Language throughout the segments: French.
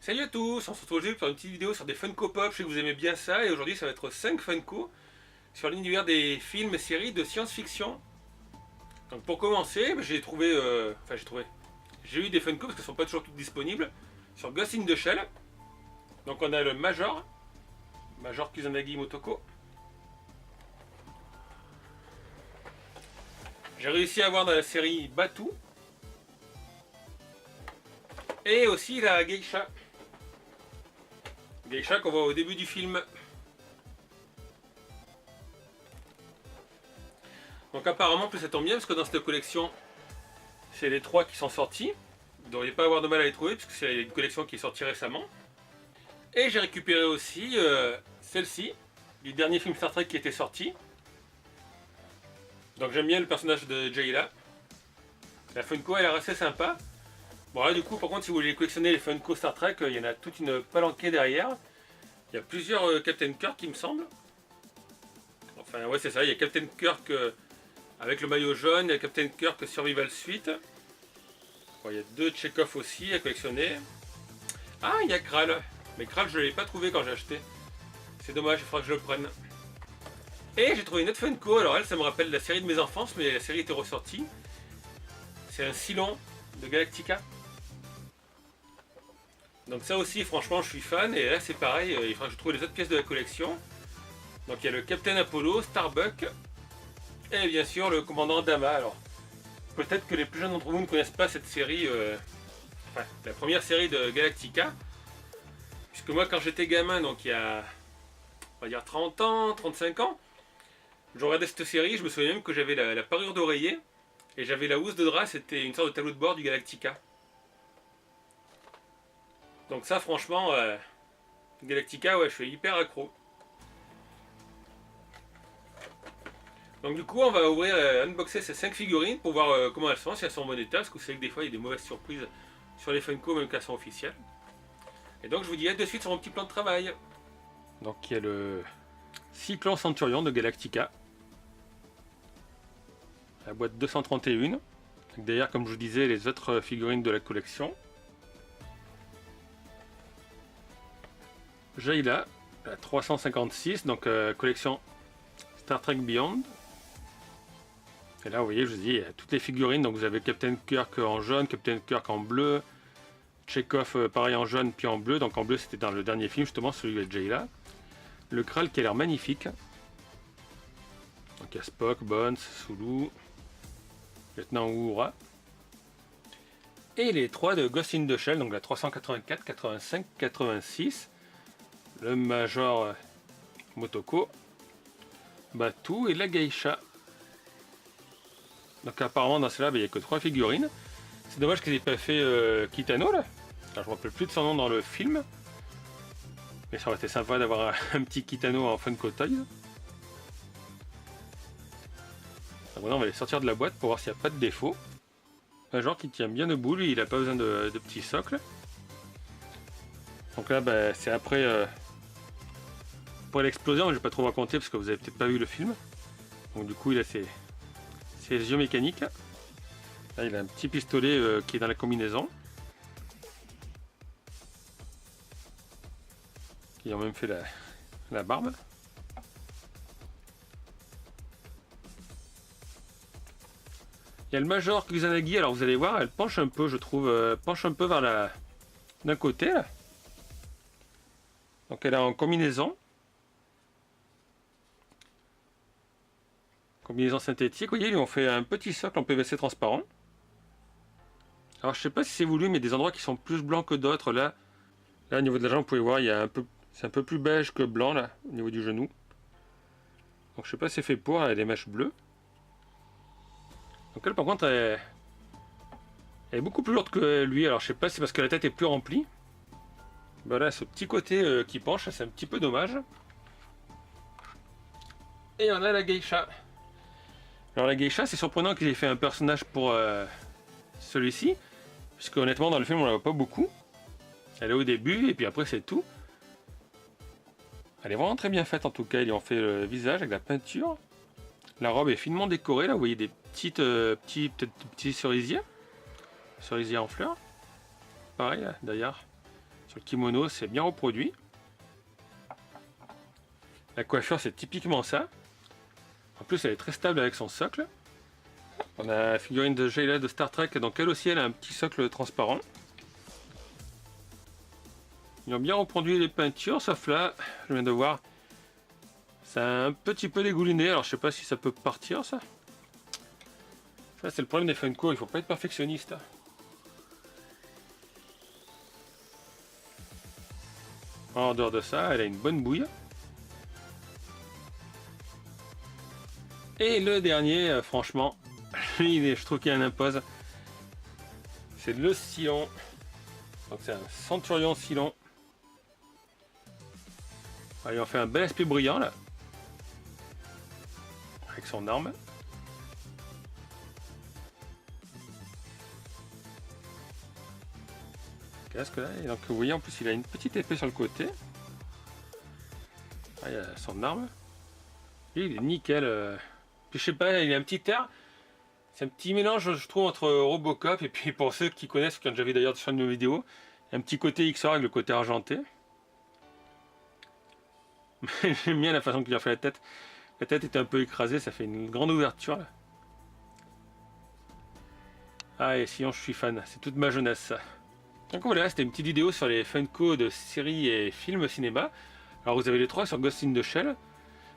Salut à tous, on se retrouve aujourd'hui pour une petite vidéo sur des Funko Pop, je sais que vous aimez bien ça, et aujourd'hui ça va être 5 Funko sur l'univers des films et séries de science-fiction. Donc pour commencer, j'ai eu des Funko parce qu'elles sont pas toujours toutes disponibles, sur Ghost in the Shell. Donc on a le Major Kusanagi Motoko. J'ai réussi à avoir dans la série Batu, et aussi la Geisha. Geisha qu'on voit au début du film. Donc apparemment, plus ça tombe bien parce que dans cette collection, c'est les 3 qui sont sortis. Vous ne devriez pas avoir de mal à les trouver puisque c'est une collection qui est sortie récemment. Et j'ai récupéré aussi celle-ci, du dernier film Star Trek qui était sorti. Donc j'aime bien le personnage de Jayla. La Funko elle est assez sympa. Bon là du coup par contre si vous voulez collectionner les Funko Star Trek, il y en a toute une palanquée derrière. Il y a plusieurs Captain Kirk il me semble. Enfin ouais c'est ça, il y a Captain Kirk avec le maillot jaune, il y a Captain Kirk Survival Suite. Bon, il y a 2 Chekhov aussi à collectionner. Ah il y a Kral. Mais Kral je ne l'ai pas trouvé quand j'ai acheté. C'est dommage, il faudra que je le prenne. Et j'ai trouvé une autre Funko, alors elle ça me rappelle la série de mes enfances mais la série était ressortie. C'est un Cylon de Galactica. Donc ça aussi franchement je suis fan et là c'est pareil, il faudra que je trouve les autres pièces de la collection. Donc il y a le Captain Apollo, Starbuck et bien sûr le commandant Dama. Alors peut-être que les plus jeunes d'entre vous ne connaissent pas cette série, enfin la première série de Galactica. Puisque moi quand j'étais gamin, donc il y a on va dire 30 ans, 35 ans, je regardais cette série, je me souviens même que j'avais la parure d'oreiller et j'avais la housse de drap, c'était une sorte de tableau de bord du Galactica. Donc ça franchement, Galactica, ouais, je suis hyper accro. Donc du coup on va ouvrir, unboxer ces 5 figurines pour voir comment elles sont, si elles sont en bon état, parce que vous savez que des fois il y a des mauvaises surprises sur les Funko même qu'elles sont officielles. Et donc je vous dis à de suite sur mon petit plan de travail. Donc il y a le Cyclone Centurion de Galactica. La boîte 231. Derrière comme je vous disais les autres figurines de la collection. Jayla, la 356, donc collection Star Trek Beyond. Et là vous voyez je vous dis il y a toutes les figurines, donc vous avez Captain Kirk en jaune, Captain Kirk en bleu, Chekhov pareil en jaune puis en bleu, donc en bleu c'était dans le dernier film justement celui de Jayla. Le Kral qui a l'air magnifique. Donc il y a Spock, Bones, Sulu, Lieutenant Uhura. Et les 3 de Ghost in the Shell, donc la 384, 85, 86. Le Major Motoko, Batu et la Geisha. Donc apparemment dans celle-là, il n'y a que 3 figurines. C'est dommage qu'ils n'aient pas fait Kitano là. Alors, je ne me rappelle plus de son nom dans le film. Mais ça aurait été sympa d'avoir un petit Kitano en Funko Toys. Donc maintenant on va les sortir de la boîte pour voir s'il n'y a pas de défaut. Major qui tient bien debout, lui il n'a pas besoin de petits socles. Donc là bah, c'est après l'explosion, je ne vais pas trop raconter parce que vous avez peut-être pas vu le film. Donc du coup il a ses yeux mécaniques. Là il a un petit pistolet qui est dans la combinaison. Qui a même fait la barbe. Il y a le Major Kusanagi, alors vous allez voir, elle penche un peu je trouve, penche un peu vers d'un côté là. Donc elle est en combinaison. Combinaison synthétique, vous voyez, ils ont fait un petit socle en PVC transparent. Alors je sais pas si c'est voulu, mais des endroits qui sont plus blancs que d'autres. Là au niveau de la jambe, vous pouvez voir, il y a c'est un peu plus beige que blanc là, au niveau du genou. Donc je sais pas si c'est fait pour, elle a des mèches bleues. Donc elle par contre, elle est beaucoup plus lourde que lui. Alors je sais pas si c'est parce que la tête est plus remplie. Voilà, ce petit côté qui penche, c'est un petit peu dommage. Et on a la Geisha. Alors la Geisha, c'est surprenant qu'ils aient fait un personnage pour celui-ci, puisque honnêtement dans le film on la voit pas beaucoup. Elle est au début et puis après c'est tout. Elle est vraiment très bien faite en tout cas, ils ont fait le visage avec la peinture. La robe est finement décorée, là vous voyez des petits cerisiers en fleurs. Pareil d'ailleurs, Sur le kimono, c'est bien reproduit. La coiffure, c'est typiquement ça. En plus, elle est très stable avec son socle. On a la figurine de Jayla de Star Trek, donc elle aussi, elle a un petit socle transparent. Ils ont bien reproduit les peintures, sauf là, je viens de voir, ça a un petit peu dégouliné, alors je sais pas si ça peut partir ça. Ça c'est le problème des Funko, il faut pas être perfectionniste. En dehors de ça, elle a une bonne bouille. Et le dernier, franchement, lui, je trouve qu'il en impose. C'est le Cylon. Donc c'est un Centurion Cylon. Il en fait un bel aspect brillant là. Avec son arme. Casque là. Et donc vous voyez en plus il a une petite épée sur le côté. Ah, il a son arme. Lui il est nickel. Puis je sais pas, il a un petit air. C'est un petit mélange je trouve entre Robocop et puis pour ceux qui connaissent, qui ont déjà vu d'ailleurs sur une vidéo, il y a un petit côté XOR avec le côté argenté. J'aime bien la façon qu'il a fait la tête. La tête était un peu écrasée, ça fait une grande ouverture là. Ah et sinon je suis fan, c'est toute ma jeunesse ça. Donc voilà, c'était une petite vidéo sur les Funko de séries et films cinéma. Alors vous avez les trois sur Ghost in the Shell.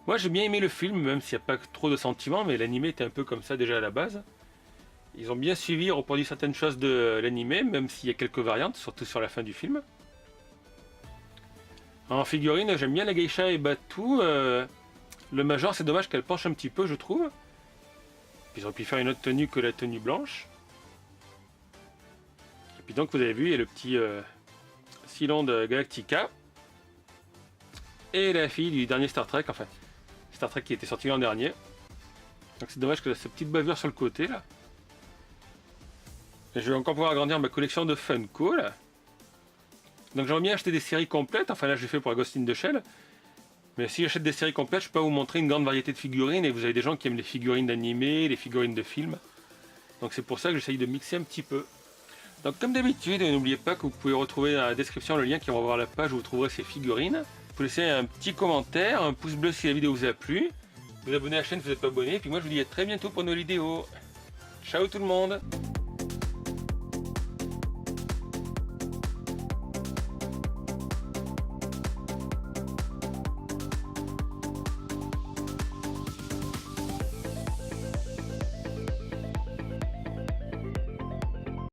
Moi j'ai bien aimé le film, même s'il n'y a pas trop de sentiments, mais l'animé était un peu comme ça déjà à la base. Ils ont bien suivi, reproduit certaines choses de l'animé, même s'il y a quelques variantes, surtout sur la fin du film. En figurine, j'aime bien la geisha et Batou. Le Major, c'est dommage qu'elle penche un petit peu, je trouve. Ils auraient pu faire une autre tenue que la tenue blanche. Et puis donc, vous avez vu, il y a le petit Cylon de Galactica. Et la fille du dernier Star Trek, enfin, Star Trek qui était sorti l'an dernier. Donc c'est dommage que cette petite bavure sur le côté, là. Et je vais encore pouvoir agrandir ma collection de Funko, là. Donc j'aimerais bien acheter des séries complètes, enfin là j'ai fait pour la Ghost in the Shell. Mais si j'achète des séries complètes, je peux vous montrer une grande variété de figurines et vous avez des gens qui aiment les figurines d'animés, les figurines de films. Donc c'est pour ça que j'essaye de mixer un petit peu. Donc comme d'habitude, n'oubliez pas que vous pouvez retrouver dans la description le lien qui renvoie vers la page où vous trouverez ces figurines. Vous pouvez laisser un petit commentaire, un pouce bleu si la vidéo vous a plu. Vous abonnez à la chaîne si vous n'êtes pas abonné. Et puis moi je vous dis à très bientôt pour nos vidéos. Ciao tout le monde!